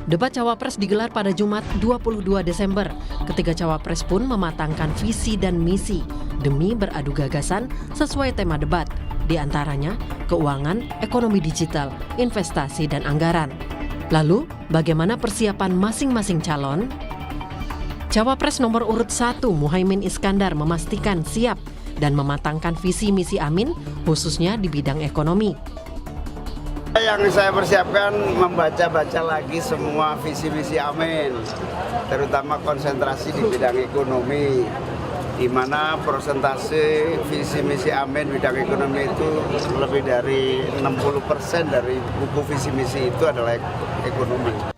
Debat Cawapres digelar pada Jumat 22 Desember. Ketiga Cawapres pun mematangkan visi dan misi demi beradu gagasan sesuai tema debat. Di antaranya keuangan, ekonomi digital, investasi, dan anggaran. Lalu, bagaimana persiapan masing-masing calon? Cawapres nomor urut 1 Muhaimin Iskandar memastikan siap dan mematangkan visi misi Amin khususnya di bidang ekonomi. Yang saya persiapkan membaca-baca lagi semua visi misi Amin, terutama konsentrasi di bidang ekonomi, di mana persentase visi misi Amin bidang ekonomi itu lebih dari 60% dari buku visi misi itu adalah ekonomi.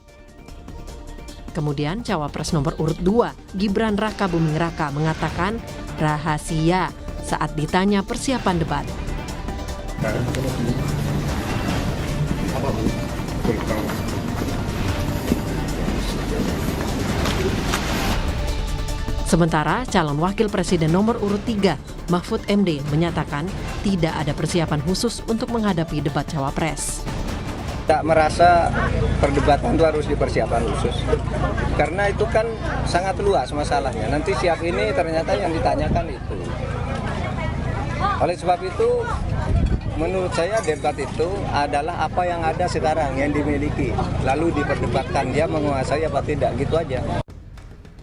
Kemudian Cawapres nomor urut 2, Gibran Raka Buming Raka mengatakan rahasia saat ditanya persiapan debat. Sementara calon wakil presiden nomor urut 3, Mahfud MD, menyatakan tidak ada persiapan khusus untuk menghadapi debat Cawapres. Tak merasa perdebatan itu harus dipersiapkan khusus, karena itu kan sangat luas masalahnya. Nanti siap ini ternyata yang ditanyakan itu. Oleh sebab itu, menurut saya debat itu adalah apa yang ada sekarang yang dimiliki, lalu diperdebatkan dia menguasai apa tidak, gitu aja.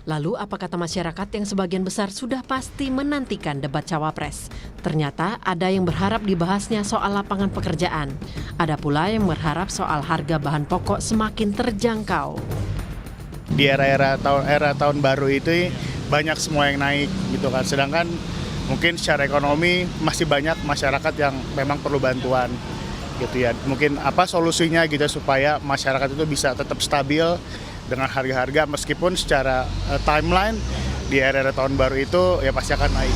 Lalu apa kata masyarakat yang sebagian besar sudah pasti menantikan debat Cawapres? Ternyata ada yang berharap dibahasnya soal lapangan pekerjaan. Ada pula yang berharap soal harga bahan pokok semakin terjangkau. Di era tahun baru itu banyak semua yang naik gitu kan. Sedangkan mungkin secara ekonomi masih banyak masyarakat yang memang perlu bantuan gitu ya. Mungkin apa solusinya gitu supaya masyarakat itu bisa tetap stabil dengan harga-harga meskipun secara timeline di era tahun baru itu ya pasti akan naik.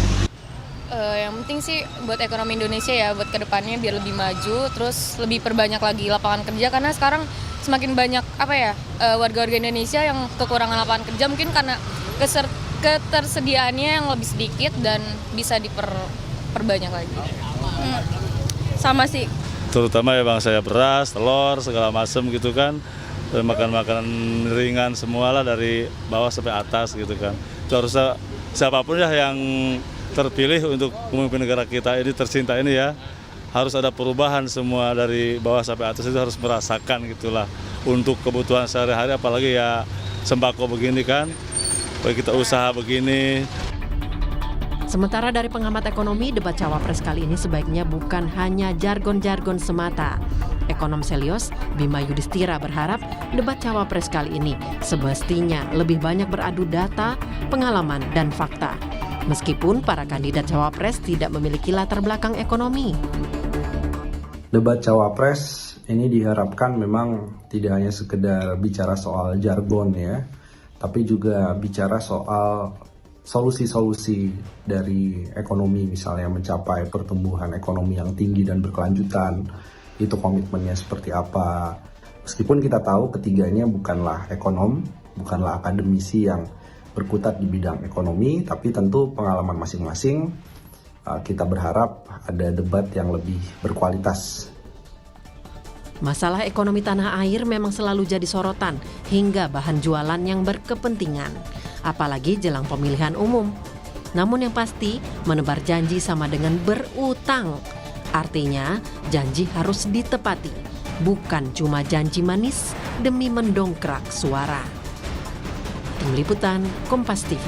Yang penting sih buat ekonomi Indonesia ya, buat kedepannya biar lebih maju, terus lebih perbanyak lagi lapangan kerja karena sekarang semakin banyak warga-warga Indonesia yang kekurangan lapangan kerja mungkin karena ketersediaannya yang lebih sedikit dan bisa diperbanyak lagi. Sama sih. Terutama ya bangsa beras, telur, segala macam gitu kan. Makan makanan ringan semualah dari bawah sampai atas gitu kan. Itu harusnya siapapun ya yang terpilih untuk memimpin negara kita ini tercinta ini ya, harus ada perubahan semua dari bawah sampai atas, itu harus merasakan gitulah untuk kebutuhan sehari-hari, apalagi ya sembako begini kan, bagi kita usaha begini. Sementara dari pengamat ekonomi, debat Cawapres kali ini sebaiknya bukan hanya jargon-jargon semata. Ekonom Selyos, Bima Yudhistira berharap debat Cawapres kali ini semestinya lebih banyak beradu data, pengalaman, dan fakta. Meskipun para kandidat Cawapres tidak memiliki latar belakang ekonomi. Debat Cawapres ini diharapkan memang tidak hanya sekedar bicara soal jargon ya, tapi juga bicara soal solusi-solusi dari ekonomi, misalnya mencapai pertumbuhan ekonomi yang tinggi dan berkelanjutan. Itu komitmennya seperti apa. Meskipun kita tahu ketiganya bukanlah ekonom, bukanlah akademisi yang berkutat di bidang ekonomi, tapi tentu pengalaman masing-masing. Kita berharap ada debat yang lebih berkualitas. Masalah ekonomi tanah air memang selalu jadi sorotan hingga bahan jualan yang berkepentingan, apalagi jelang pemilihan umum. Namun yang pasti, menebar janji sama dengan berutang. Artinya, janji harus ditepati, bukan cuma janji manis demi mendongkrak suara. Tim Liputan, Kompas TV.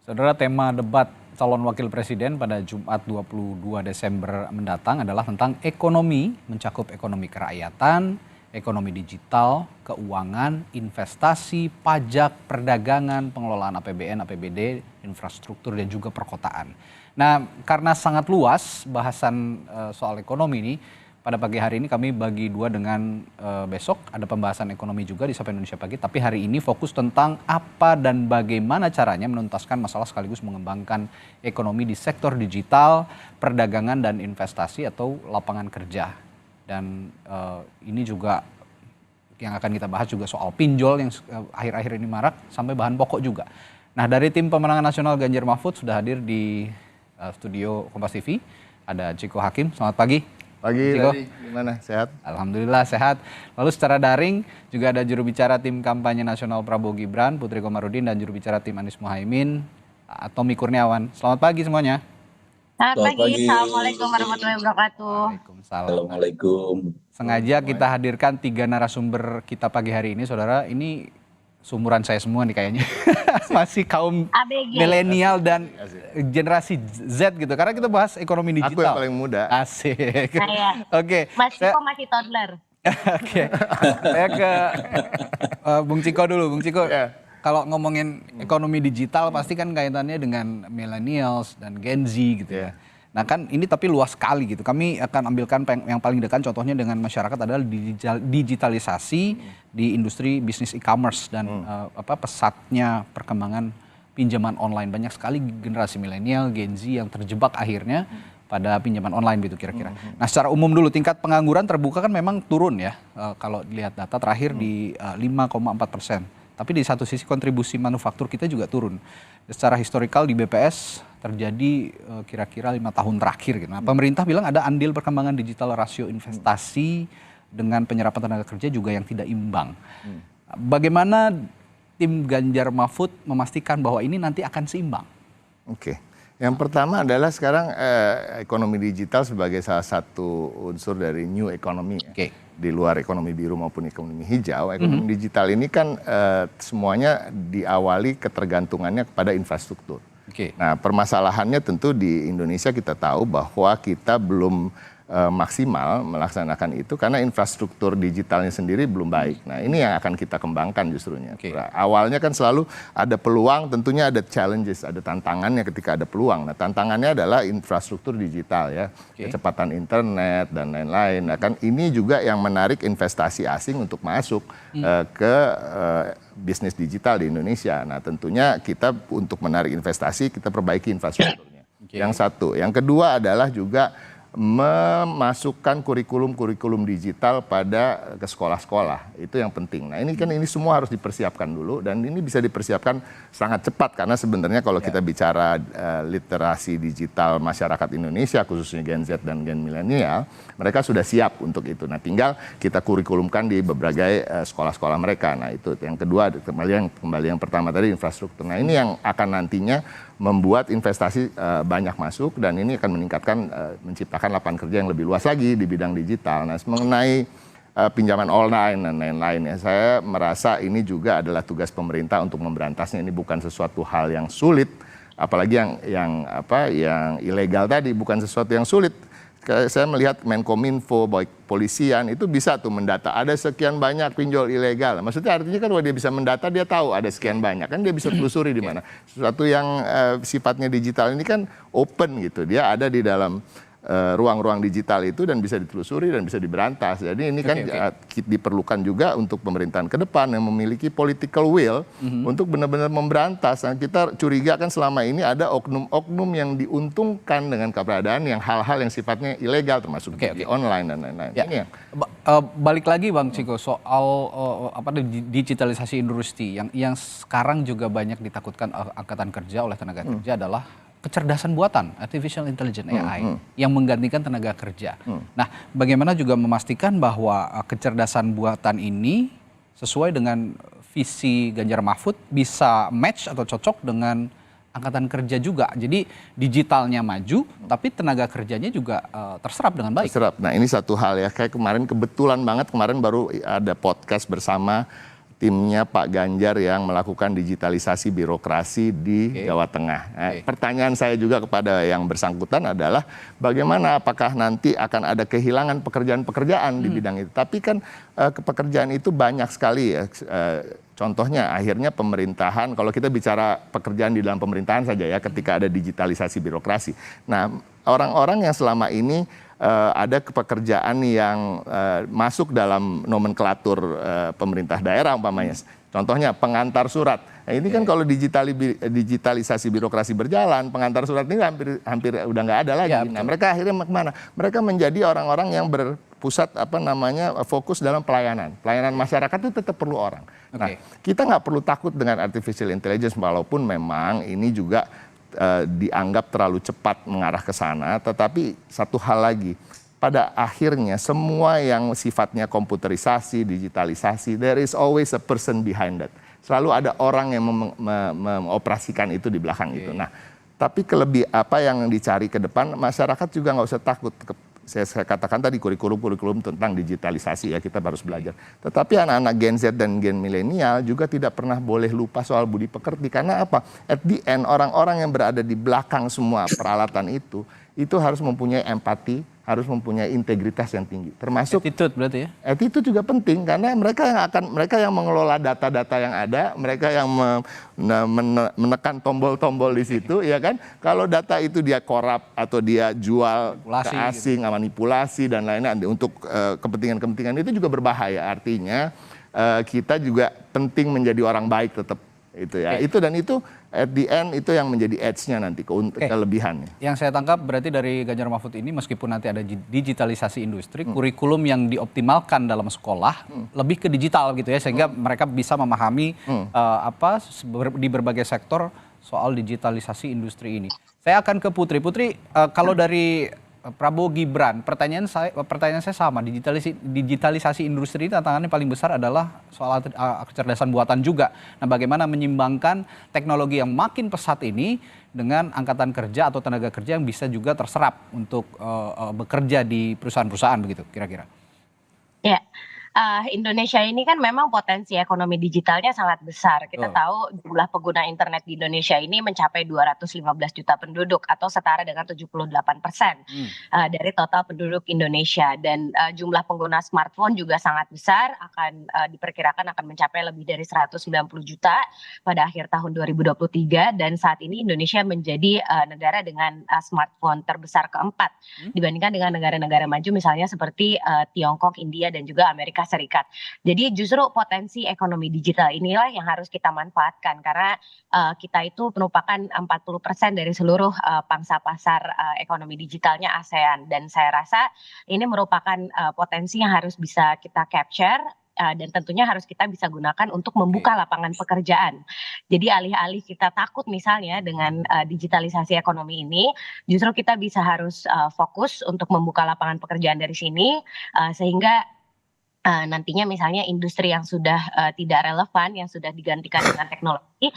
Saudara, tema debat calon wakil presiden pada Jumat 22 Desember mendatang adalah tentang ekonomi, mencakup ekonomi kerakyatan, ekonomi digital, keuangan, investasi, pajak, perdagangan, pengelolaan APBN, APBD, infrastruktur, dan juga perkotaan. Nah, karena sangat luas bahasan soal ekonomi ini, pada pagi hari ini kami bagi dua dengan besok ada pembahasan ekonomi juga di Sapa Indonesia Pagi. Tapi hari ini fokus tentang apa dan bagaimana caranya menuntaskan masalah sekaligus mengembangkan ekonomi di sektor digital, perdagangan dan investasi atau lapangan kerja. Dan ini juga yang akan kita bahas juga soal pinjol yang akhir-akhir ini marak sampai bahan pokok juga. Nah, dari tim pemenangan nasional Ganjar Mahfud sudah hadir di studio Kompas TV. Ada Ciko Hakim, selamat pagi. Pagi Ciko. tadi gimana? Sehat? Alhamdulillah sehat. Lalu secara daring juga ada juru bicara tim kampanye nasional Prabowo Gibran, Putri Komarudin, dan juru bicara tim Anies Muhaimin, Tommy Kurniawan. Selamat pagi semuanya. Selamat pagi. Assalamualaikum warahmatullahi wabarakatuh. Waalaikumsalam. Assalamualaikum. Sengaja kita hadirkan 3 narasumber kita pagi hari ini, saudara. Ini sumuran saya semua nih kayaknya. Masih kaum ABG. milenial dan generasi Z gitu. Karena kita bahas ekonomi digital. Aku yang paling muda. Asik. Saya. Oke. Mas Ciko masih toddler. Oke. Saya ke Bung Ciko dulu. Bung Ciko. Ya. Kalau ngomongin ekonomi digital pasti kan kaitannya dengan millennials dan Gen Z gitu ya. Nah kan ini tapi luas sekali gitu. Kami akan ambilkan yang paling dekat contohnya dengan masyarakat adalah digitalisasi di industri bisnis e-commerce dan pesatnya perkembangan pinjaman online. Banyak sekali generasi milenial, Gen Z yang terjebak akhirnya pada pinjaman online gitu kira-kira. Nah secara umum dulu tingkat pengangguran terbuka kan memang turun ya. Kalau dilihat data terakhir di 5,4%. Tapi di satu sisi kontribusi manufaktur kita juga turun. Secara historikal di BPS terjadi kira-kira 5 tahun terakhir gitu. Nah, pemerintah bilang ada andil perkembangan digital rasio investasi dengan penyerapan tenaga kerja juga yang tidak imbang. Bagaimana tim Ganjar Mahfud memastikan bahwa ini nanti akan seimbang? Oke. Yang pertama adalah sekarang ekonomi digital sebagai salah satu unsur dari new economy. Oke. Di luar ekonomi biru maupun ekonomi hijau, ekonomi digital ini kan semuanya diawali ketergantungannya kepada infrastruktur. Nah permasalahannya tentu di Indonesia kita tahu bahwa kita belum maksimal melaksanakan itu karena infrastruktur digitalnya sendiri belum baik. Nah ini yang akan kita kembangkan justrunya. Awalnya kan selalu ada peluang, tentunya ada challenges, ada tantangannya ketika ada peluang. Nah tantangannya adalah infrastruktur digital ya, kecepatan internet dan lain-lain. Nah kan ini juga yang menarik investasi asing untuk masuk ke bisnis digital di Indonesia. Nah tentunya kita untuk menarik investasi kita perbaiki infrastrukturnya. Yang satu, yang kedua adalah juga memasukkan kurikulum digital ke sekolah-sekolah. Itu yang penting. Nah ini kan ini semua harus dipersiapkan dulu dan ini bisa dipersiapkan sangat cepat karena sebenarnya kalau kita bicara literasi digital masyarakat Indonesia khususnya Gen Z dan Gen milenial, mereka sudah siap untuk itu. Nah tinggal kita kurikulumkan di berbagai sekolah-sekolah mereka. Nah itu yang kedua, kembali yang pertama tadi infrastruktur. Nah ini yang akan nantinya membuat investasi banyak masuk dan ini akan meningkatkan menciptakan lapangan kerja yang lebih luas lagi di bidang digital. Nah, mengenai pinjaman online dan lain-lain ya, saya merasa ini juga adalah tugas pemerintah untuk memberantasnya. Ini bukan sesuatu hal yang sulit, apalagi yang ilegal tadi bukan sesuatu yang sulit. Saya melihat Menkominfo, polisian itu bisa tuh mendata ada sekian banyak pinjol ilegal. Maksudnya artinya kan kalau dia bisa mendata dia tahu ada sekian banyak kan dia bisa telusuri di mana. Sesuatu yang sifatnya digital ini kan open gitu. Dia ada di dalam ruang-ruang digital itu dan bisa ditelusuri dan bisa diberantas. Jadi ini kan diperlukan juga untuk pemerintahan ke depan yang memiliki political will untuk benar-benar memberantas. Nah, kita curiga kan selama ini ada oknum-oknum yang diuntungkan dengan keberadaan yang hal-hal yang sifatnya ilegal termasuk di online dan lain-lain. Ya. Balik lagi Bang Ciko soal digitalisasi industri yang sekarang juga banyak ditakutkan angkatan kerja oleh tenaga kerja adalah kecerdasan buatan, artificial intelligence AI, yang menggantikan tenaga kerja. Nah, bagaimana juga memastikan bahwa kecerdasan buatan ini sesuai dengan visi Ganjar Mahfud bisa match atau cocok dengan angkatan kerja juga. Jadi digitalnya maju, tapi tenaga kerjanya juga terserap dengan baik. Terserap. Nah, ini satu hal ya. Kayak kebetulan banget kemarin baru ada podcast bersama timnya Pak Ganjar yang melakukan digitalisasi birokrasi di Jawa Tengah. Nah, pertanyaan saya juga kepada yang bersangkutan adalah bagaimana apakah nanti akan ada kehilangan pekerjaan-pekerjaan di bidang itu. Tapi kan pekerjaan itu banyak sekali ya. Contohnya akhirnya pemerintahan, kalau kita bicara pekerjaan di dalam pemerintahan saja ya ketika ada digitalisasi birokrasi. Nah orang-orang yang selama ini ada pekerjaan yang masuk dalam nomenklatur pemerintah daerah umpamanya. Contohnya pengantar surat. Nah, ini kan kalau digitalisasi birokrasi berjalan, pengantar surat ini hampir udah nggak ada lagi. Nah, mereka akhirnya kemana? Mereka menjadi orang-orang yang berpusat fokus dalam pelayanan. Pelayanan masyarakat itu tetap perlu orang. Nah, kita nggak perlu takut dengan artificial intelligence walaupun memang ini juga dianggap terlalu cepat mengarah ke sana, tetapi satu hal lagi, pada akhirnya semua yang sifatnya komputerisasi, digitalisasi, there is always a person behind that. Selalu ada orang yang mengoperasikan itu di belakang itu. Nah, tapi apa yang dicari ke depan, masyarakat juga nggak usah takut. Saya katakan tadi kurikulum tentang digitalisasi ya, kita harus belajar. Tetapi anak-anak Gen Z dan Gen milenial juga tidak pernah boleh lupa soal budi pekerti. Karena apa? At the end, orang-orang yang berada di belakang semua peralatan itu harus mempunyai empati, harus mempunyai integritas yang tinggi. Termasuk attitude berarti ya? Attitude juga penting karena mereka yang mengelola data-data yang ada, mereka yang menekan tombol-tombol di situ, ya kan? Kalau data itu dia korup atau dia jual ke asing, manipulasi dan lain-lain untuk kepentingan-kepentingan itu juga berbahaya. Artinya kita juga penting menjadi orang baik tetap itu ya. Itu at the end itu yang menjadi edge-nya nanti, kelebihannya. Yang saya tangkap berarti dari Ganjar Mahfud ini meskipun nanti ada digitalisasi industri, kurikulum yang dioptimalkan dalam sekolah lebih ke digital gitu ya, sehingga mereka bisa memahami di berbagai sektor soal digitalisasi industri ini. Saya akan ke Putri. Putri, kalau dari Prabowo Gibran, pertanyaan saya sama, digitalisasi industri tantangannya paling besar adalah soal kecerdasan buatan juga. Nah, bagaimana menyimbangkan teknologi yang makin pesat ini dengan angkatan kerja atau tenaga kerja yang bisa juga terserap untuk bekerja di perusahaan-perusahaan begitu kira-kira? Ya, Indonesia ini kan memang potensi ekonomi digitalnya sangat besar. Kita tahu jumlah pengguna internet di Indonesia ini mencapai 215 juta penduduk atau setara dengan 78% dari total penduduk Indonesia. Dan jumlah pengguna smartphone juga sangat besar, diperkirakan akan mencapai lebih dari 190 juta pada akhir tahun 2023. Dan saat ini Indonesia menjadi negara dengan smartphone terbesar keempat dibandingkan dengan negara-negara maju misalnya seperti Tiongkok, India, dan juga Amerika Serikat. Jadi justru potensi ekonomi digital inilah yang harus kita manfaatkan karena kita itu merupakan 40% dari seluruh pangsa pasar ekonomi digitalnya ASEAN, dan saya rasa ini merupakan potensi yang harus bisa kita capture dan tentunya harus kita bisa gunakan untuk membuka lapangan pekerjaan. Jadi alih-alih kita takut misalnya dengan digitalisasi ekonomi ini, justru kita bisa harus fokus untuk membuka lapangan pekerjaan dari sini sehingga nantinya misalnya industri yang sudah tidak relevan, yang sudah digantikan dengan teknologi,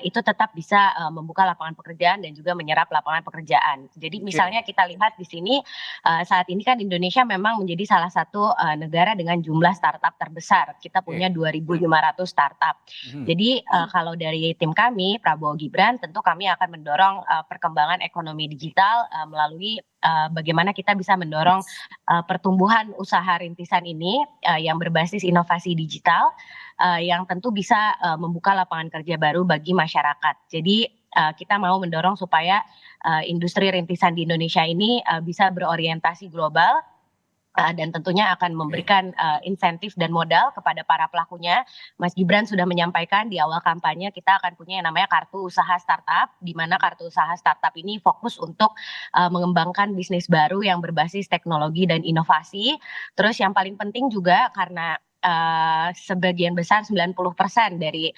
itu tetap bisa membuka lapangan pekerjaan dan juga menyerap lapangan pekerjaan. Jadi misalnya kita lihat di sini saat ini kan Indonesia memang menjadi salah satu negara dengan jumlah startup terbesar. Kita punya 2.500 startup. Jadi kalau dari tim kami, Prabowo Gibran, tentu kami akan mendorong perkembangan ekonomi digital melalui bagaimana kita bisa mendorong pertumbuhan usaha rintisan ini yang berbasis inovasi digital yang tentu bisa membuka lapangan kerja baru bagi masyarakat. Jadi kita mau mendorong supaya industri rintisan di Indonesia ini bisa berorientasi global dan tentunya akan memberikan insentif dan modal kepada para pelakunya. Mas Gibran sudah menyampaikan di awal kampanye kita akan punya yang namanya kartu usaha startup, di mana kartu usaha startup ini fokus untuk mengembangkan bisnis baru yang berbasis teknologi dan inovasi. Terus yang paling penting juga karena sebagian besar 90% dari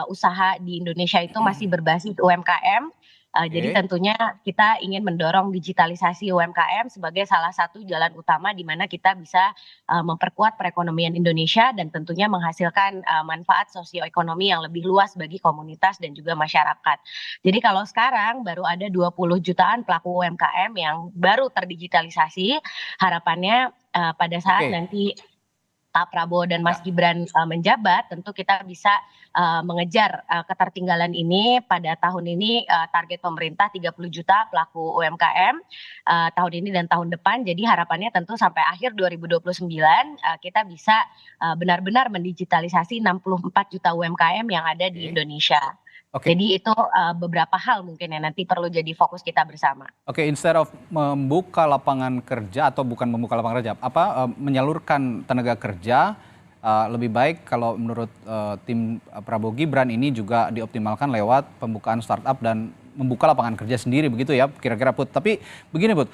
usaha di Indonesia itu masih berbasis UMKM. Jadi tentunya kita ingin mendorong digitalisasi UMKM sebagai salah satu jalan utama di mana kita bisa memperkuat perekonomian Indonesia dan tentunya menghasilkan manfaat sosioekonomi yang lebih luas bagi komunitas dan juga masyarakat. Jadi kalau sekarang baru ada 20 jutaan pelaku UMKM yang baru terdigitalisasi, harapannya pada saat nanti Pak Prabowo dan Mas Gibran menjabat, tentu kita bisa mengejar ketertinggalan ini. Pada tahun ini target pemerintah 30 juta pelaku UMKM tahun ini dan tahun depan. Jadi harapannya tentu sampai akhir 2029 kita bisa benar-benar mendigitalisasi 64 juta UMKM yang ada di Indonesia. Jadi itu beberapa hal mungkin yang nanti perlu jadi fokus kita bersama. Instead of membuka lapangan kerja atau bukan membuka lapangan kerja, menyalurkan tenaga kerja, lebih baik kalau menurut tim Prabowo Gibran ini juga dioptimalkan lewat pembukaan startup dan membuka lapangan kerja sendiri begitu ya kira-kira Put. Tapi begini Put,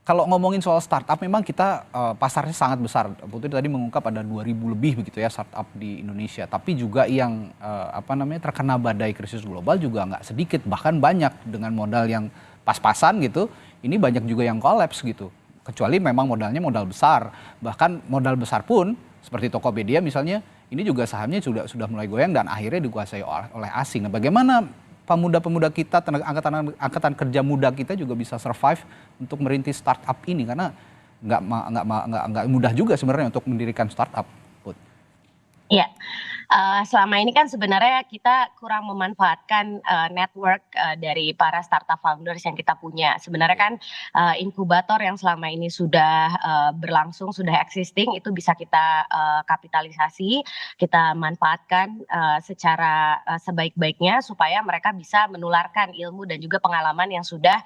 kalau ngomongin soal startup memang kita pasarnya sangat besar. Putri tadi mengungkap ada 2.000 lebih begitu ya startup di Indonesia. Tapi juga yang terkena badai krisis global juga nggak sedikit, bahkan banyak dengan modal yang pas-pasan gitu, ini banyak juga yang kolaps gitu. Kecuali memang modalnya modal besar. Bahkan modal besar pun seperti Tokopedia misalnya, ini juga sahamnya sudah mulai goyang dan akhirnya dikuasai oleh asing. Nah, bagaimana pemuda-pemuda kita, angkatan kerja muda kita juga bisa survive untuk merintis startup ini, karena nggak mudah juga sebenarnya untuk mendirikan startup. Iya, selama ini kan sebenarnya kita kurang memanfaatkan network dari para startup founders yang kita punya. Sebenarnya kan inkubator yang selama ini sudah berlangsung, sudah existing, itu bisa kita kapitalisasi, kita manfaatkan secara sebaik-baiknya supaya mereka bisa menularkan ilmu dan juga pengalaman yang sudah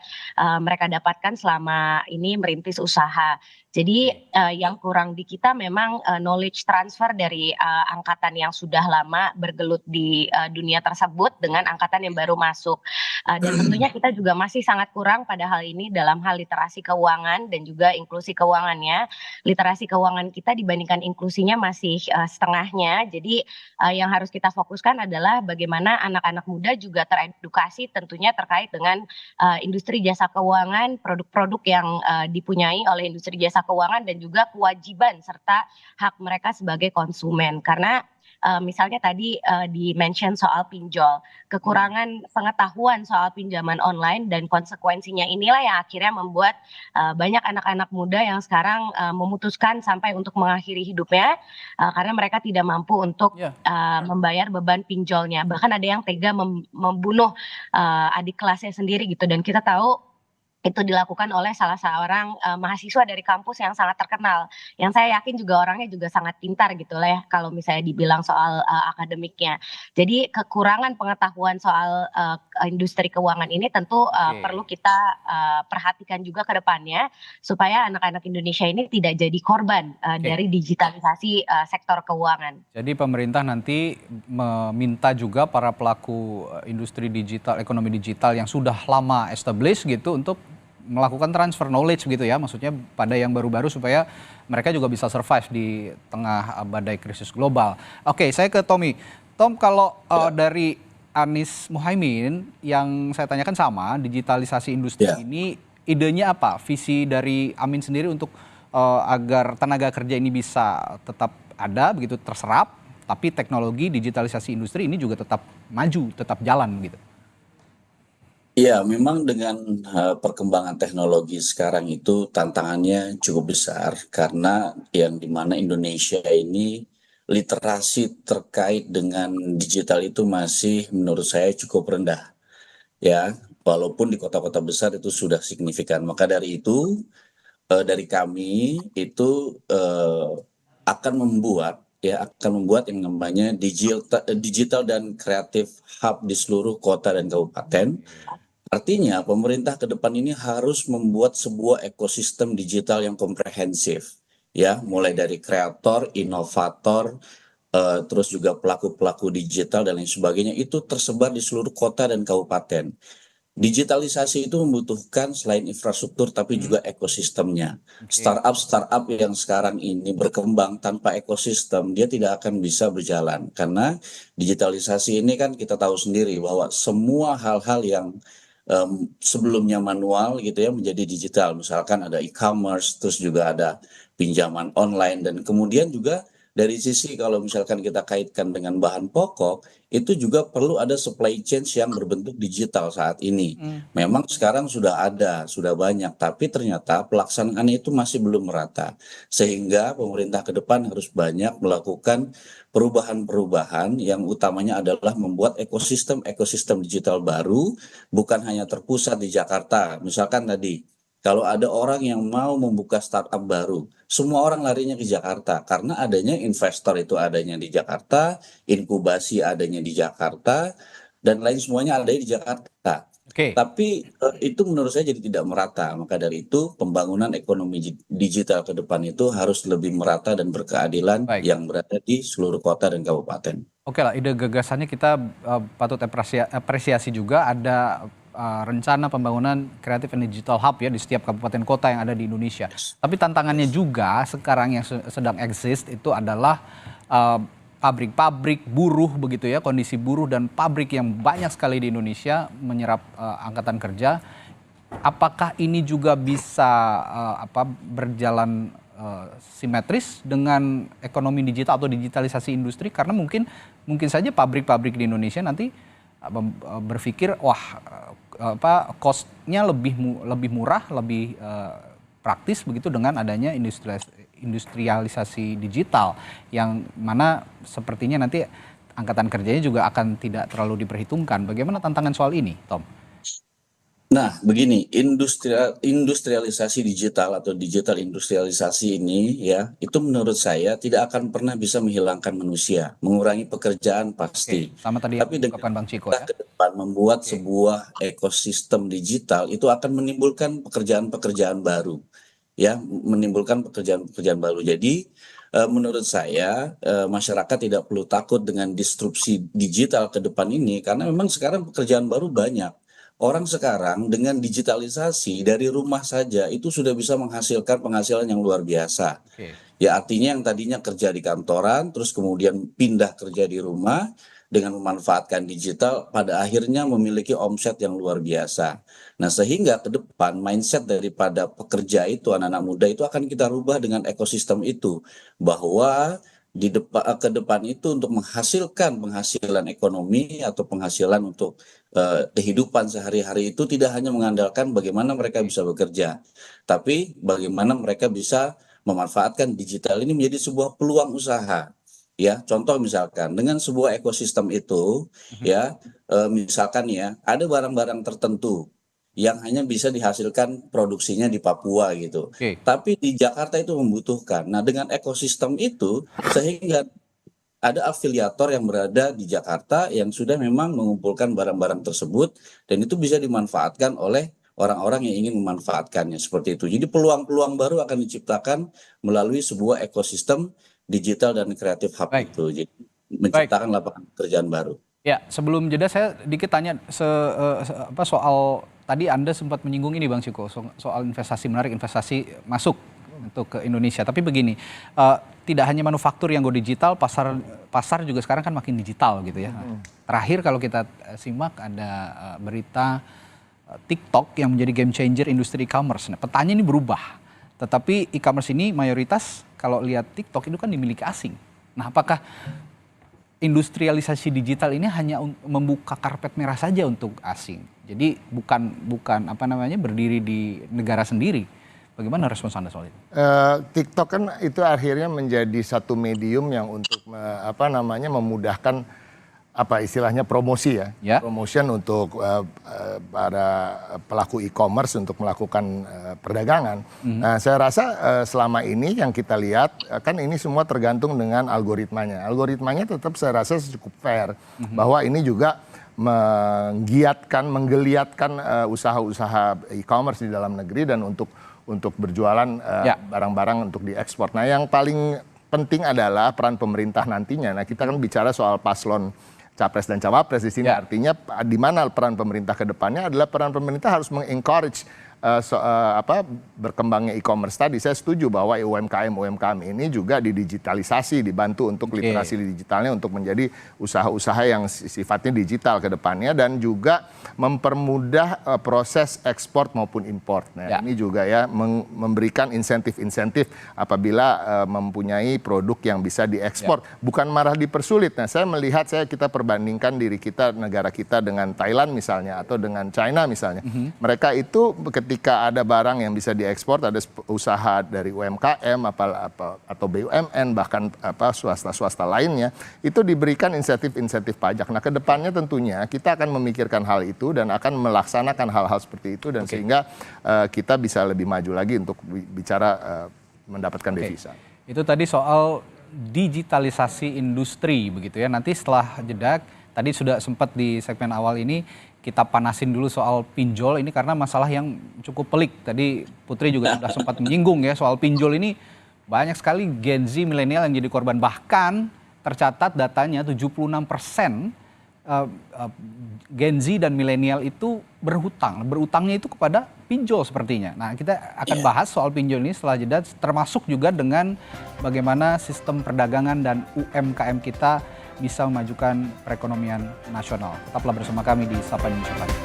mereka dapatkan selama ini merintis usaha. Jadi yang kurang di kita memang knowledge transfer dari angkatan yang sudah lama bergelut di dunia tersebut dengan angkatan yang baru masuk. Dan tentunya kita juga masih sangat kurang pada hal ini dalam hal literasi keuangan dan juga inklusi keuangannya. Literasi keuangan kita dibandingkan inklusinya masih setengahnya. Jadi yang harus kita fokuskan adalah bagaimana anak-anak muda juga teredukasi tentunya terkait dengan industri jasa keuangan, produk-produk yang dipunyai oleh industri jasa keuangan dan juga kewajiban serta hak mereka sebagai konsumen. Karena misalnya tadi di-mention soal pinjol, kekurangan pengetahuan soal pinjaman online dan konsekuensinya inilah yang akhirnya membuat banyak anak-anak muda yang sekarang memutuskan sampai untuk mengakhiri hidupnya karena mereka tidak mampu untuk membayar beban pinjolnya. Bahkan ada yang tega membunuh adik kelasnya sendiri gitu, dan kita tahu itu dilakukan oleh salah seorang mahasiswa dari kampus yang sangat terkenal, yang saya yakin juga orangnya juga sangat pintar gitu lah ya kalau misalnya dibilang soal akademiknya. Jadi kekurangan pengetahuan soal industri keuangan ini tentu perlu kita perhatikan juga ke depannya supaya anak-anak Indonesia ini tidak jadi korban dari digitalisasi sektor keuangan. Jadi pemerintah nanti meminta juga para pelaku industri digital, ekonomi digital yang sudah lama established gitu untuk melakukan transfer knowledge gitu ya, maksudnya pada yang baru-baru supaya mereka juga bisa survive di tengah badai krisis global. Oke, saya ke Tommy. Tom, kalau dari Anies Muhaimin yang saya tanyakan sama, digitalisasi industri ini idenya apa? Visi dari Amin sendiri untuk agar tenaga kerja ini bisa tetap ada, begitu terserap, tapi teknologi digitalisasi industri ini juga tetap maju, tetap jalan gitu. Iya, memang dengan perkembangan teknologi sekarang itu tantangannya cukup besar karena yang dimana Indonesia ini literasi terkait dengan digital itu masih menurut saya cukup rendah, ya. Walaupun di kota-kota besar itu sudah signifikan. Maka dari itu dari kami itu akan membuat yang namanya digital dan kreatif hub di seluruh kota dan kabupaten. Artinya pemerintah ke depan ini harus membuat sebuah ekosistem digital yang komprehensif, ya, mulai dari kreator, inovator, terus juga pelaku-pelaku digital dan lain sebagainya itu tersebar di seluruh kota dan kabupaten. Digitalisasi itu membutuhkan selain infrastruktur tapi juga ekosistemnya. Startup yang sekarang ini berkembang tanpa ekosistem dia tidak akan bisa berjalan karena digitalisasi ini kan kita tahu sendiri bahwa semua hal-hal yang sebelumnya manual gitu ya menjadi digital, misalkan ada e-commerce, terus juga ada pinjaman online, dan kemudian juga dari sisi kalau misalkan kita kaitkan dengan bahan pokok itu juga perlu ada supply chain yang berbentuk digital saat ini. Memang sekarang sudah banyak, tapi ternyata pelaksanaannya itu masih belum merata, sehingga pemerintah ke depan harus banyak melakukan perubahan-perubahan yang utamanya adalah membuat ekosistem digital baru, bukan hanya terpusat di Jakarta. Misalkan tadi, kalau ada orang yang mau membuka startup baru, semua orang larinya ke Jakarta karena adanya investor itu adanya di Jakarta, inkubasi adanya di Jakarta, dan lain semuanya adanya di Jakarta. Tapi itu menurut saya jadi tidak merata. Maka dari itu pembangunan ekonomi digital ke depan itu harus lebih merata dan berkeadilan yang berada di seluruh kota dan kabupaten. Oke lah, ide gagasannya kita patut apresiasi juga. Ada rencana pembangunan Creative and Digital Hub ya di setiap kabupaten kota yang ada di Indonesia. Tapi tantangannya juga sekarang yang sedang exist itu adalah pabrik-pabrik buruh begitu ya, kondisi buruh dan pabrik yang banyak sekali di Indonesia menyerap angkatan kerja apakah ini juga bisa berjalan simetris dengan ekonomi digital atau digitalisasi industri? Karena mungkin saja pabrik-pabrik di Indonesia nanti berpikir cost-nya lebih murah, lebih praktis begitu dengan adanya industrialisasi digital, yang mana sepertinya nanti angkatan kerjanya juga akan tidak terlalu diperhitungkan. Bagaimana tantangan soal ini, Tom? Nah, begini, industrialisasi digital atau digital industrialisasi ini ya, itu menurut saya tidak akan pernah bisa menghilangkan manusia, mengurangi pekerjaan pasti. Sama tadi Tapi dengan Bang Ciko, ya? ke depan membuat sebuah ekosistem digital itu akan menimbulkan pekerjaan-pekerjaan baru, ya, menimbulkan pekerjaan-pekerjaan baru. Jadi menurut saya masyarakat tidak perlu takut dengan disrupsi digital ke depan ini, karena memang sekarang pekerjaan baru banyak. Orang sekarang dengan digitalisasi dari rumah saja itu sudah bisa menghasilkan penghasilan yang luar biasa. Ya, artinya yang tadinya kerja di kantoran terus kemudian pindah kerja di rumah dengan memanfaatkan digital, pada akhirnya memiliki omset yang luar biasa. Nah, sehingga ke depan mindset daripada pekerja itu, anak-anak muda itu akan kita rubah dengan ekosistem itu, bahwa ke depan itu untuk menghasilkan penghasilan ekonomi atau penghasilan untuk kehidupan sehari-hari itu tidak hanya mengandalkan bagaimana mereka bisa bekerja, tapi bagaimana mereka bisa memanfaatkan digital ini menjadi sebuah peluang usaha. Ya, contoh misalkan dengan sebuah ekosistem itu, ya, misalkan ya ada barang-barang tertentu yang hanya bisa dihasilkan produksinya di Papua gitu. Tapi di Jakarta itu membutuhkan. Nah, dengan ekosistem itu sehingga ada afiliator yang berada di Jakarta yang sudah memang mengumpulkan barang-barang tersebut dan itu bisa dimanfaatkan oleh orang-orang yang ingin memanfaatkannya seperti itu. Jadi peluang-peluang baru akan diciptakan melalui sebuah ekosistem digital dan kreatif hub itu. Jadi menciptakan lapangan pekerjaan baru. Ya, sebelum jeda saya dikit tanya soal tadi Anda sempat menyinggung ini Bang Ciko, soal investasi, menarik investasi masuk untuk ke Indonesia. Tapi begini, tidak hanya manufaktur yang go digital, pasar juga sekarang kan makin digital gitu ya. Terakhir kalau kita simak ada berita TikTok yang menjadi game changer industri e-commerce. Nah, petanya ini berubah. Tetapi e-commerce ini mayoritas kalau lihat TikTok itu kan dimiliki asing. Nah, apakah industrialisasi digital ini hanya membuka karpet merah saja untuk asing? Jadi bukan berdiri di negara sendiri. Bagaimana respons Anda soal itu? TikTok kan itu akhirnya menjadi satu medium yang untuk memudahkan istilahnya promosi ya. Promotion untuk para pelaku e-commerce untuk melakukan perdagangan. Nah, saya rasa selama ini yang kita lihat kan ini semua tergantung dengan algoritmanya. Algoritmanya tetap saya rasa cukup fair bahwa ini juga menggeliatkan usaha-usaha e-commerce di dalam negeri dan untuk berjualan barang-barang untuk diekspor. Nah, yang paling penting adalah peran pemerintah nantinya. Nah, kita kan bicara soal paslon Capres dan Cawapres di sini, artinya di mana peran pemerintah ke depannya adalah peran pemerintah harus mengencourage berkembangnya e-commerce tadi. Saya setuju bahwa UMKM ini juga didigitalisasi, dibantu untuk literasi digitalnya untuk menjadi usaha-usaha yang sifatnya digital ke depannya dan juga mempermudah proses ekspor maupun import. Nah, ini juga ya memberikan insentif-insentif apabila mempunyai produk yang bisa diekspor, bukan malah dipersulit. Nah, saya melihat kita perbandingkan diri kita, negara kita dengan Thailand misalnya atau dengan China misalnya. Mereka itu ketika ada barang yang bisa diekspor, ada usaha dari UMKM atau BUMN bahkan swasta-swasta lainnya itu diberikan insentif-insentif pajak. Nah, kedepannya tentunya kita akan memikirkan hal itu dan akan melaksanakan hal-hal seperti itu dan sehingga kita bisa lebih maju lagi untuk bicara mendapatkan devisa. Itu tadi soal digitalisasi industri begitu ya. Nanti setelah jeda, tadi sudah sempat di segmen awal ini kita panasin dulu soal pinjol ini karena masalah yang cukup pelik. Tadi Putri juga sudah sempat menyinggung ya soal pinjol ini. Banyak sekali Gen Z milenial yang jadi korban. Bahkan tercatat datanya 76% Gen Z dan milenial itu berhutang. Berutangnya itu kepada pinjol sepertinya. Nah, kita akan bahas soal pinjol ini setelah jeda, termasuk juga dengan bagaimana sistem perdagangan dan UMKM kita bisa memajukan perekonomian nasional. Tetaplah bersama kami di Sapa Indonesia Pagi.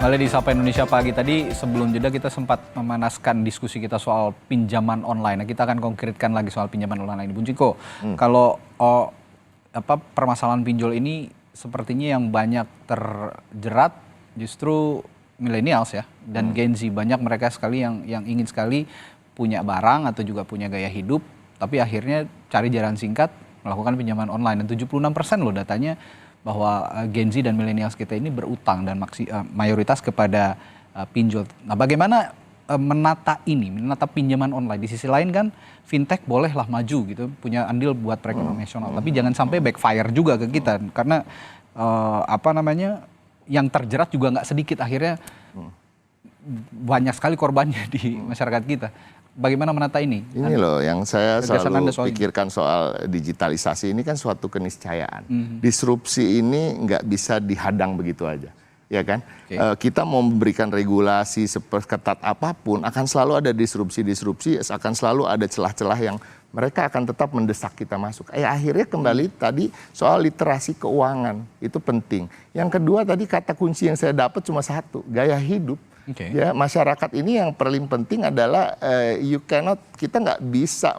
Kembali di Sapa Indonesia Pagi tadi, sebelum jeda kita sempat memanaskan diskusi kita soal pinjaman online. Nah, kita akan konkretkan lagi soal pinjaman online ini. Bung Ciko, kalau permasalahan pinjol ini sepertinya yang banyak terjerat justru millennials ya dan Gen Z. Banyak mereka sekali yang ingin sekali punya barang atau juga punya gaya hidup, tapi akhirnya cari jalan singkat melakukan pinjaman online. Dan 76% loh datanya bahwa Gen Z dan millennials kita ini berutang dan mayoritas kepada pinjol. Nah, bagaimana menata pinjaman online? Di sisi lain kan fintech bolehlah maju gitu, punya andil buat perekonomian nasional. Tapi jangan sampai backfire juga ke kita karena yang terjerat juga nggak sedikit, akhirnya banyak sekali korbannya di masyarakat kita. Bagaimana menata ini? Ini loh yang saya selalu pikirkan soal digitalisasi ini kan suatu keniscayaan. Disrupsi ini nggak bisa dihadang begitu aja, ya kan? Kita mau memberikan regulasi seketat apapun, akan selalu ada disrupsi, akan selalu ada celah-celah yang mereka akan tetap mendesak kita masuk. Akhirnya kembali tadi soal literasi keuangan, itu penting. Yang kedua tadi kata kunci yang saya dapat cuma satu, gaya hidup. Ya, masyarakat ini yang paling penting adalah kita nggak bisa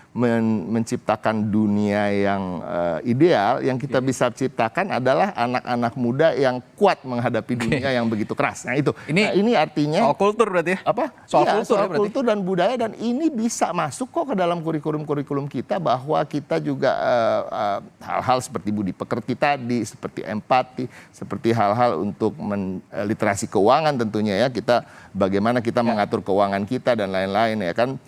menciptakan dunia yang ideal. Yang kita bisa ciptakan adalah anak-anak muda yang kuat menghadapi dunia yang begitu keras. Nah itu, ini artinya soal kultur berarti ya? Soal kultur dan budaya, dan ini bisa masuk kok ke dalam kurikulum kita, bahwa kita juga hal-hal seperti budi pekerti tadi, seperti empati, seperti hal-hal untuk literasi keuangan tentunya ya, kita bagaimana kita mengatur keuangan kita dan lain-lain ya kan.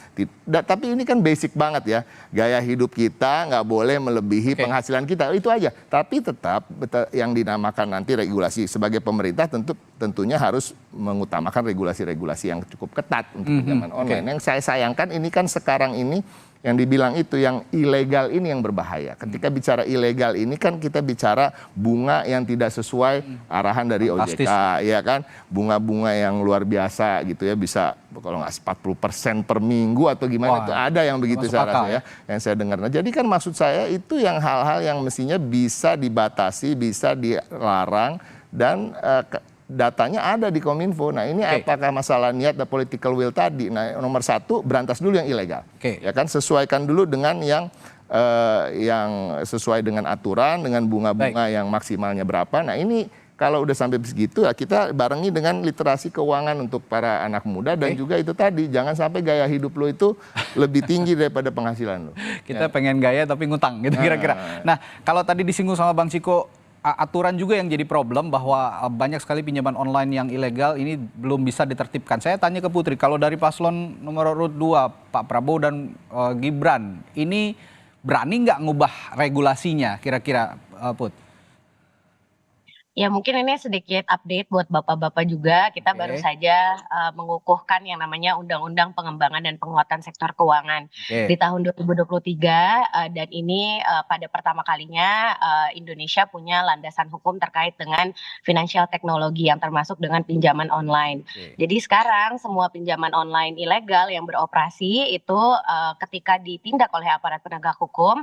Tapi ini kan basic banget ya, gaya hidup kita nggak boleh melebihi penghasilan kita, itu aja. Tapi tetap yang dinamakan nanti regulasi sebagai pemerintah tentunya harus mengutamakan regulasi-regulasi yang cukup ketat untuk pinjaman online. Yang saya sayangkan ini kan sekarang ini yang dibilang itu yang ilegal ini yang berbahaya. Ketika bicara ilegal ini kan kita bicara bunga yang tidak sesuai arahan dari OJK, ya kan? Bunga-bunga yang luar biasa gitu ya, bisa kalau nggak 40% per minggu atau gimana, itu ada yang begitu saya rasa ya, yang saya dengar. Nah, jadi kan maksud saya itu yang hal-hal yang mestinya bisa dibatasi, bisa dilarang, dan datanya ada di Kominfo. Nah ini apakah masalah niat dan political will tadi? Nah nomor satu, berantas dulu yang ilegal. Ya kan, sesuaikan dulu dengan yang sesuai dengan aturan, dengan bunga-bunga yang maksimalnya berapa. Nah ini kalau udah sampai begitu ya kita barengi dengan literasi keuangan untuk para anak muda, dan juga itu tadi, jangan sampai gaya hidup lo itu lebih tinggi daripada penghasilan lo. Kita pengen gaya tapi ngutang gitu kira-kira. Nah kalau tadi disinggung sama Bang Ciko, aturan juga yang jadi problem bahwa banyak sekali pinjaman online yang ilegal ini belum bisa ditertibkan. Saya tanya ke Putri, kalau dari paslon nomor urut 2, Pak Prabowo dan Gibran, ini berani nggak ngubah regulasinya kira-kira, Put? Ya mungkin ini sedikit update buat bapak-bapak juga. Kita baru saja mengukuhkan yang namanya Undang-Undang Pengembangan dan Penguatan Sektor Keuangan di tahun 2023, dan ini pada pertama kalinya Indonesia punya landasan hukum terkait dengan financial teknologi yang termasuk dengan pinjaman online. Jadi sekarang semua pinjaman online ilegal yang beroperasi itu ketika ditindak oleh aparat penegak hukum,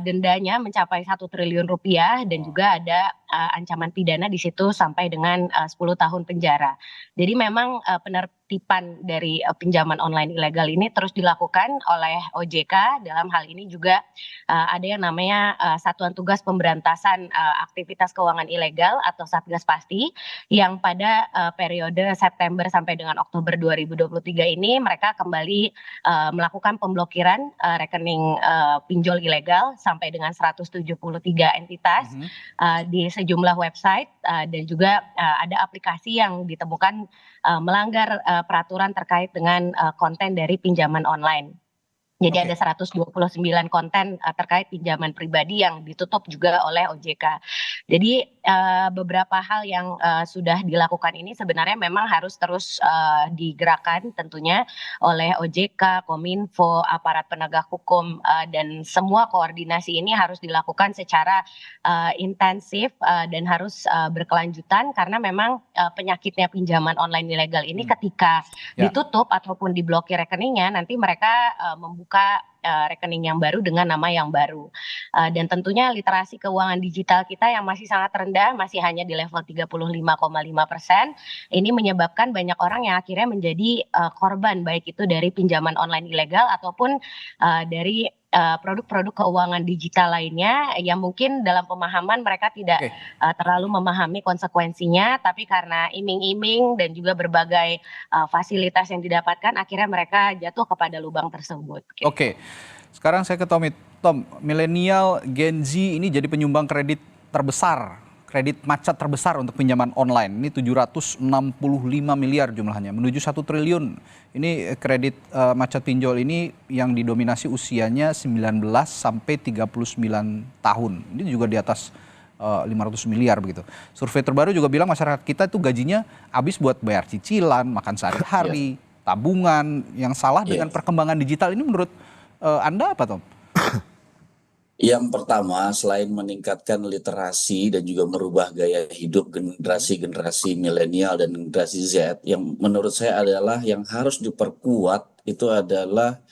dendanya mencapai 1 triliun rupiah, dan juga ada ancaman pidana di situ sampai dengan 10 tahun penjara. Jadi memang penertiban dari pinjaman online ilegal ini terus dilakukan oleh OJK. Dalam hal ini juga ada yang namanya Satuan Tugas Pemberantasan Aktivitas Keuangan Ilegal atau Satgas Pasti, yang pada periode September sampai dengan Oktober 2023 ini mereka kembali melakukan pemblokiran rekening pinjol ilegal sampai dengan 173 entitas di sejumlah website, dan juga ada aplikasi yang ditemukan melanggar peraturan terkait dengan konten dari pinjaman online. Jadi ada 129 konten terkait pinjaman pribadi yang ditutup juga oleh OJK. Jadi beberapa hal yang sudah dilakukan ini sebenarnya memang harus terus digerakkan tentunya oleh OJK, Kominfo, aparat penegak hukum, dan semua koordinasi ini harus dilakukan secara intensif dan harus berkelanjutan, karena memang penyakitnya pinjaman online ilegal ini ketika ditutup ataupun diblokir rekeningnya, nanti mereka membuka rekening yang baru dengan nama yang baru. Dan tentunya literasi keuangan digital kita yang masih sangat rendah, masih hanya di level 35,5%, ini menyebabkan banyak orang yang akhirnya menjadi korban, baik itu dari pinjaman online ilegal ataupun dari produk-produk keuangan digital lainnya yang mungkin dalam pemahaman mereka tidak terlalu memahami konsekuensinya, tapi karena iming-iming dan juga berbagai fasilitas yang didapatkan, akhirnya mereka jatuh kepada lubang tersebut. Oke, sekarang saya ke Tommy. Tom, milenial Gen Z ini jadi penyumbang kredit terbesar, kredit macet terbesar untuk pinjaman online. Ini 765 miliar jumlahnya, menuju 1 triliun. Ini kredit macet pinjol ini yang didominasi usianya 19 sampai 39 tahun. Ini juga di atas 500 miliar begitu. Survei terbaru juga bilang masyarakat kita itu gajinya habis buat bayar cicilan, makan sehari-hari, tabungan. Yang salah dengan perkembangan digital ini menurut Anda apa, Tom? Yang pertama, selain meningkatkan literasi dan juga merubah gaya hidup generasi-generasi milenial dan generasi Z, yang menurut saya adalah yang harus diperkuat itu adalah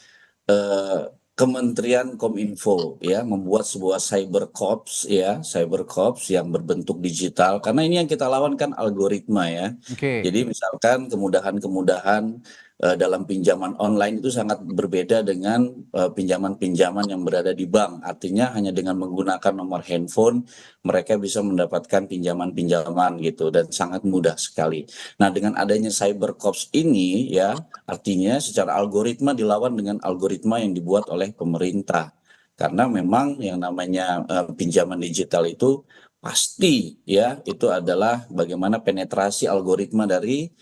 Kementerian Kominfo ya, membuat sebuah cyber corps yang berbentuk digital, karena ini yang kita lawan kan algoritma ya. Jadi misalkan kemudahan-kemudahan dalam pinjaman online itu sangat berbeda dengan pinjaman-pinjaman yang berada di bank. Artinya hanya dengan menggunakan nomor handphone mereka bisa mendapatkan pinjaman-pinjaman gitu, dan sangat mudah sekali. Nah, dengan adanya cyber corps ini ya, artinya secara algoritma dilawan dengan algoritma yang dibuat oleh pemerintah. Karena memang yang namanya pinjaman digital itu pasti ya, itu adalah bagaimana penetrasi algoritma dari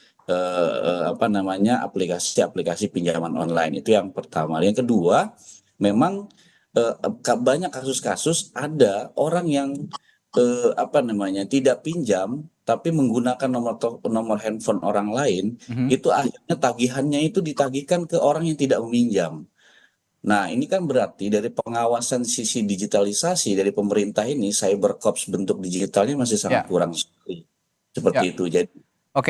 aplikasi-aplikasi pinjaman online. Itu yang pertama. Yang kedua, memang banyak kasus-kasus ada orang yang tidak pinjam tapi menggunakan nomor handphone orang lain, itu akhirnya tagihannya itu ditagihkan ke orang yang tidak meminjam. Nah, ini kan berarti dari pengawasan sisi digitalisasi dari pemerintah ini, cyber corps bentuk digitalnya masih sangat kurang sekali. Seperti itu. Jadi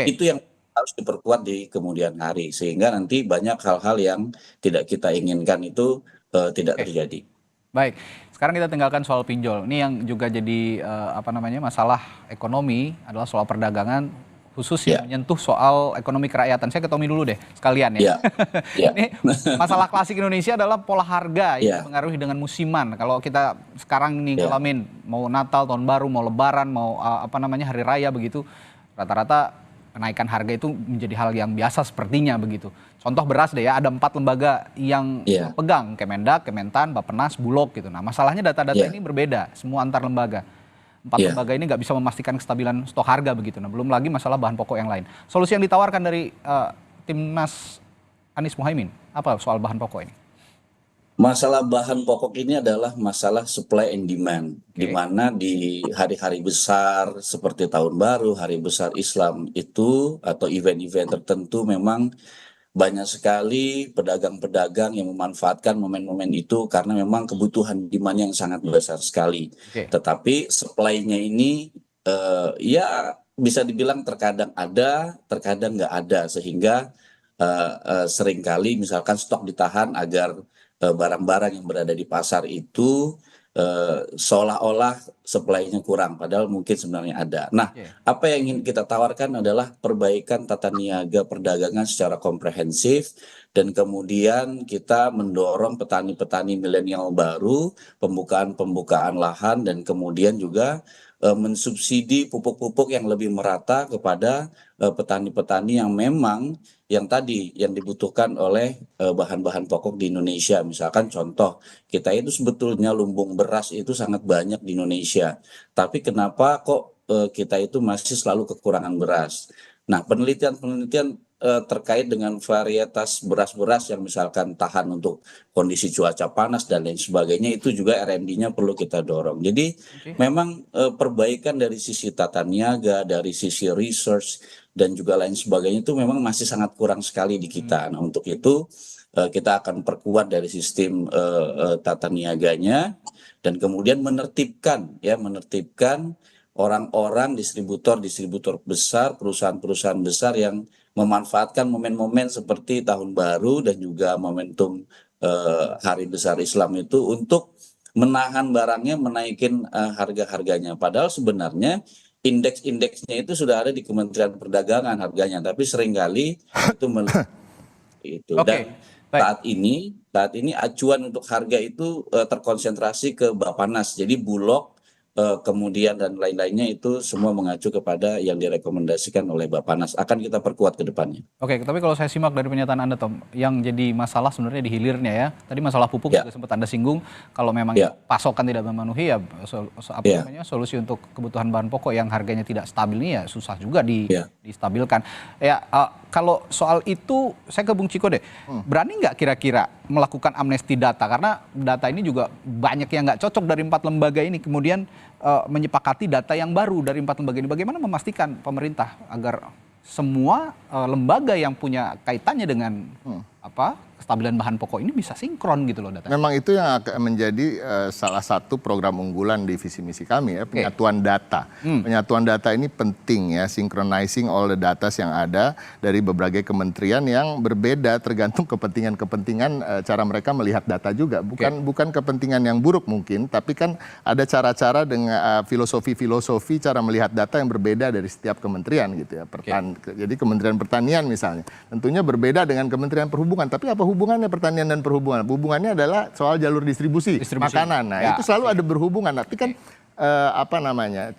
itu yang harus diperkuat di kemudian hari, sehingga nanti banyak hal-hal yang tidak kita inginkan itu tidak terjadi. Baik, sekarang kita tinggalkan soal pinjol. Ini yang juga jadi masalah ekonomi adalah soal perdagangan, khusus yang menyentuh soal ekonomi kerakyatan. Saya ke Tommy dulu deh sekalian ya. Ini masalah klasik Indonesia adalah pola harga yang dipengaruhi dengan musiman. Kalau kita sekarang nih ngalamin mau Natal, Tahun Baru, mau Lebaran, mau hari raya begitu, rata-rata kenaikan harga itu menjadi hal yang biasa sepertinya begitu. Contoh beras deh ya, ada 4 lembaga yang pegang, Kemendak, Kementan, Bappenas, Bulog gitu. Nah, masalahnya data-data ini berbeda, semua antar lembaga. 4 lembaga ini nggak bisa memastikan kestabilan stok harga begitu. Nah, belum lagi masalah bahan pokok yang lain. Solusi yang ditawarkan dari Timnas Anies Mohaimin, apa soal bahan pokok ini? Masalah bahan pokok ini adalah masalah supply and demand, di mana di hari-hari besar seperti Tahun Baru, hari besar Islam itu, atau event-event tertentu, memang banyak sekali pedagang-pedagang yang memanfaatkan momen-momen itu karena memang kebutuhan demand yang sangat besar sekali. Tetapi supply-nya ini ya bisa dibilang terkadang ada, terkadang nggak ada, sehingga seringkali misalkan stok ditahan agar barang-barang yang berada di pasar itu seolah-olah supply-nya kurang, padahal mungkin sebenarnya ada. Nah, apa yang ingin kita tawarkan adalah perbaikan tata niaga perdagangan secara komprehensif, dan kemudian kita mendorong petani-petani milenial baru, pembukaan lahan, dan kemudian juga mensubsidi pupuk-pupuk yang lebih merata kepada petani-petani yang memang yang dibutuhkan oleh bahan-bahan pokok di Indonesia. Misalkan contoh, kita itu sebetulnya lumbung beras itu sangat banyak di Indonesia, tapi kenapa kok kita itu masih selalu kekurangan beras? Nah, penelitian terkait dengan varietas beras-beras yang misalkan tahan untuk kondisi cuaca panas dan lain sebagainya, itu juga R&D-nya perlu kita dorong. Jadi memang perbaikan dari sisi tata niaga, dari sisi research dan juga lain sebagainya itu memang masih sangat kurang sekali di kita. Nah, untuk itu kita akan perkuat dari sistem tata niaganya, dan kemudian menertibkan orang-orang distributor besar, perusahaan-perusahaan besar yang memanfaatkan momen-momen seperti Tahun Baru dan juga momentum hari besar Islam itu untuk menahan barangnya, menaikin harga-harganya. Padahal sebenarnya indeks-indeksnya itu sudah ada di Kementerian Perdagangan harganya, tapi seringkali itu itu. Oke, Dan baik. saat ini acuan untuk harga itu terkonsentrasi ke Bappenas. Jadi Bulog kemudian dan lain-lainnya itu semua mengacu kepada yang direkomendasikan oleh Bappenas. Akan kita perkuat ke depannya. Oke, tapi kalau saya simak dari pernyataan Anda, Tom, yang jadi masalah sebenarnya di hilirnya ya. Tadi masalah pupuk juga sempat Anda singgung. Kalau memang pasokan tidak memenuhi ya, solusi untuk kebutuhan bahan pokok yang harganya tidak stabil ini ya susah juga distabilkan. Ya, kalau soal itu saya ke Bung Ciko deh. Berani nggak kira-kira melakukan amnesti data? Karena data ini juga banyak yang nggak cocok dari 4 lembaga ini. Kemudian menyepakati data yang baru dari 4 lembaga ini. Bagaimana memastikan pemerintah agar semua lembaga yang punya kaitannya dengan kestabilan bahan pokok ini bisa sinkron gitu loh datanya. Memang itu yang akan menjadi salah satu program unggulan di visi misi kami ya, penyatuan data. Penyatuan data ini penting ya, synchronizing all the data yang ada dari berbagai kementerian yang berbeda tergantung kepentingan-kepentingan cara mereka melihat data juga. Bukan kepentingan yang buruk mungkin, tapi kan ada cara-cara dengan filosofi-filosofi cara melihat data yang berbeda dari setiap kementerian gitu ya. Jadi Kementerian Pertanian misalnya, tentunya berbeda dengan Kementerian Perhubungan, tapi apa hubungannya pertanian dan perhubungan? Hubungannya adalah soal jalur distribusi. Makanan. Nah, itu selalu ada berhubungan. Tapi kan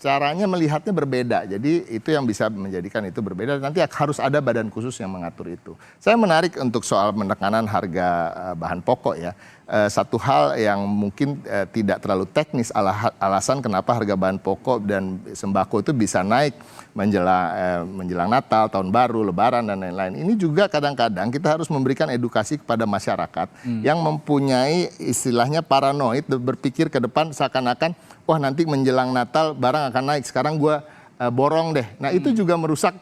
caranya melihatnya berbeda. Jadi itu yang bisa menjadikan itu berbeda. Nanti harus ada badan khusus yang mengatur itu. Saya menarik untuk soal penekanan harga bahan pokok ya. Satu hal yang mungkin tidak terlalu teknis alasan kenapa harga bahan pokok dan sembako itu bisa naik menjelang Natal, Tahun Baru, Lebaran dan lain-lain. Ini juga kadang-kadang kita harus memberikan edukasi kepada masyarakat yang mempunyai istilahnya paranoid, berpikir ke depan seakan-akan wah nanti menjelang Natal barang akan naik, sekarang gue borong deh. Nah itu juga merusak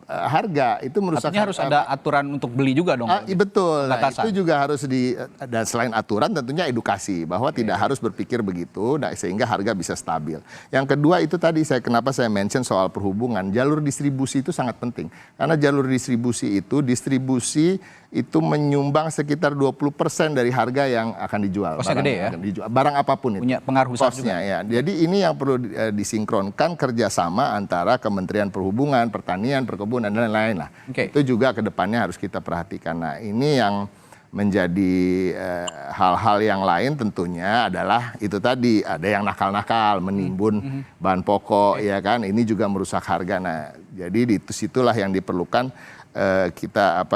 harga, itu merusak. Artinya harus ada aturan untuk beli juga dong. Betul, nah, itu juga harus dan selain aturan tentunya edukasi bahwa tidak harus berpikir begitu, sehingga harga bisa stabil. Yang kedua itu tadi kenapa saya mention soal perhubungan, jalur distribusi itu sangat penting. Karena jalur distribusi itu menyumbang sekitar 20% dari harga yang akan dijual. Kosnya gede ya? Barang apapun itu. Punya pengaruh besar juga. Ya. Jadi ini yang perlu disinkronkan kerjasama antara Kementerian Perhubungan, Pertanian, Perkebunan, dan lain-lain lah. Itu juga ke depannya harus kita perhatikan. Nah ini yang menjadi hal-hal yang lain tentunya adalah itu tadi, ada yang nakal-nakal, menimbun bahan pokok, ya kan. Ini juga merusak harga. Nah jadi di situlah yang diperlukan kita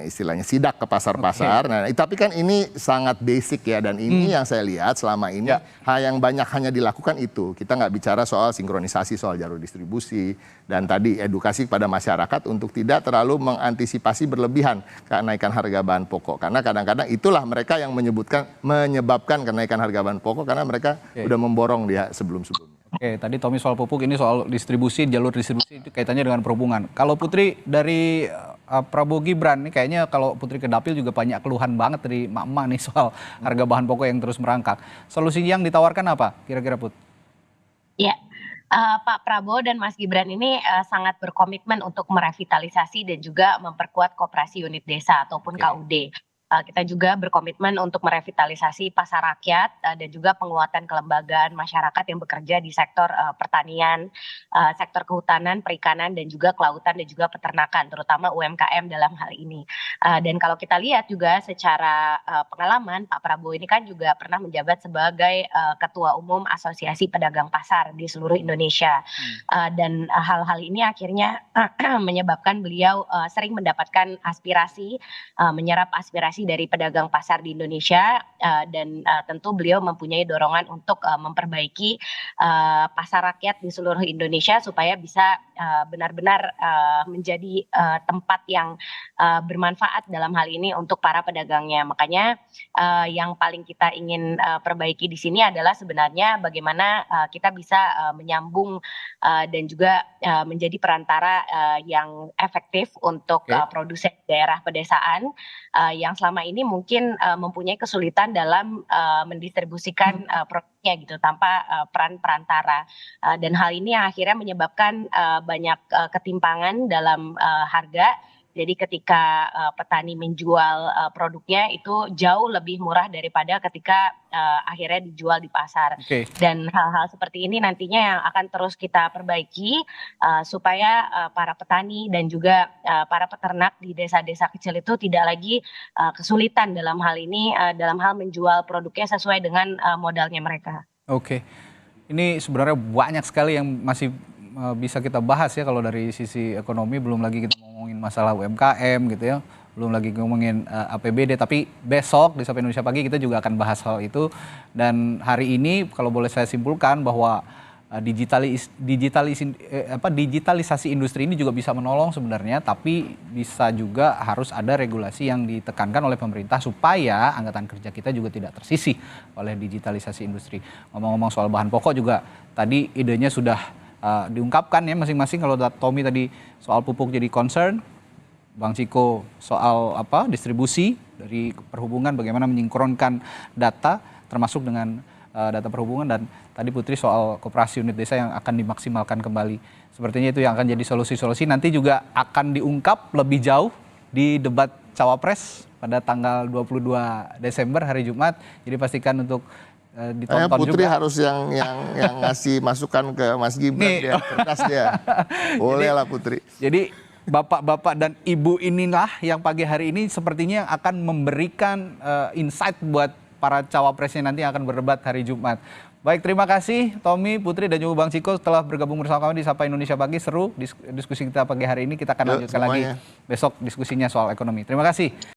istilahnya sidak ke pasar-pasar. Nah, tapi kan ini sangat basic ya, dan ini yang saya lihat selama ini hal yang banyak hanya dilakukan itu. Kita nggak bicara soal sinkronisasi soal jalur distribusi dan tadi edukasi kepada masyarakat untuk tidak terlalu mengantisipasi berlebihan kenaikan harga bahan pokok. Karena kadang-kadang itulah mereka yang menyebabkan kenaikan harga bahan pokok karena mereka udah memborong dia sebelum-sebelumnya. Oke, tadi Tommy soal pupuk, ini soal distribusi, jalur distribusi itu kaitannya dengan perhubungan. Kalau Putri dari Prabowo Gibran, ini kayaknya kalau Putri ke Dapil juga banyak keluhan banget dari emak-emak nih soal harga bahan pokok yang terus merangkak. Solusi yang ditawarkan apa kira-kira Put? Ya, Pak Prabowo dan Mas Gibran ini sangat berkomitmen untuk merevitalisasi dan juga memperkuat koperasi unit desa ataupun KUD. Kita juga berkomitmen untuk merevitalisasi pasar rakyat dan juga penguatan kelembagaan masyarakat yang bekerja di sektor pertanian, sektor kehutanan, perikanan, dan juga kelautan dan juga peternakan, terutama UMKM dalam hal ini. Dan kalau kita lihat juga secara pengalaman, Pak Prabowo ini kan juga pernah menjabat sebagai Ketua Umum Asosiasi Pedagang Pasar di seluruh Indonesia. Dan hal-hal ini akhirnya menyebabkan beliau sering mendapatkan aspirasi, menyerap aspirasi dari pedagang pasar di Indonesia, dan tentu beliau mempunyai dorongan untuk memperbaiki pasar rakyat di seluruh Indonesia supaya bisa benar-benar menjadi tempat yang bermanfaat dalam hal ini untuk para pedagangnya. Makanya yang paling kita ingin perbaiki di sini adalah sebenarnya bagaimana kita bisa menyambung dan juga menjadi perantara yang efektif untuk produsen daerah pedesaan yang selama ini mungkin mempunyai kesulitan dalam mendistribusikan produknya gitu tanpa peran perantara, dan hal ini yang akhirnya menyebabkan banyak ketimpangan dalam harga Jadi ketika petani menjual produknya itu jauh lebih murah daripada ketika akhirnya dijual di pasar. Dan hal-hal seperti ini nantinya yang akan terus kita perbaiki supaya para petani dan juga para peternak di desa-desa kecil itu tidak lagi kesulitan dalam hal ini, dalam hal menjual produknya sesuai dengan modalnya mereka. Oke, ini sebenarnya banyak sekali yang masih bisa kita bahas ya kalau dari sisi ekonomi, belum lagi kita ngomongin masalah UMKM gitu ya, belum lagi ngomongin APBD, tapi besok di Sapa Indonesia Pagi kita juga akan bahas hal itu. Dan hari ini kalau boleh saya simpulkan bahwa digitalisasi industri ini juga bisa menolong sebenarnya, tapi bisa juga harus ada regulasi yang ditekankan oleh pemerintah supaya angkatan kerja kita juga tidak tersisih oleh digitalisasi industri. Ngomong-ngomong soal bahan pokok juga tadi idenya sudah diungkapkan ya masing-masing. Kalau Tommy tadi soal pupuk jadi concern, Bang Ciko soal distribusi dari perhubungan, bagaimana menyinkronkan data termasuk dengan data perhubungan, dan tadi Putri soal koperasi unit desa yang akan dimaksimalkan kembali. Sepertinya itu yang akan jadi solusi-solusi, nanti juga akan diungkap lebih jauh di debat Cawapres pada tanggal 22 Desember hari Jumat. Jadi pastikan untuk ditonton Putri juga. harus yang ngasih masukan ke Mas Gibran, dia cerdas dia. Boleh lah Putri. Jadi bapak-bapak dan ibu inilah yang pagi hari ini sepertinya akan memberikan insight buat para cawapresnya nanti yang akan berdebat hari Jumat. Baik, terima kasih Tommy, Putri, dan juga Bang Ciko telah bergabung bersama kami di Sapa Indonesia Pagi. Seru diskusi kita pagi hari ini. Kita akan lanjutkan lagi besok diskusinya soal ekonomi. Terima kasih.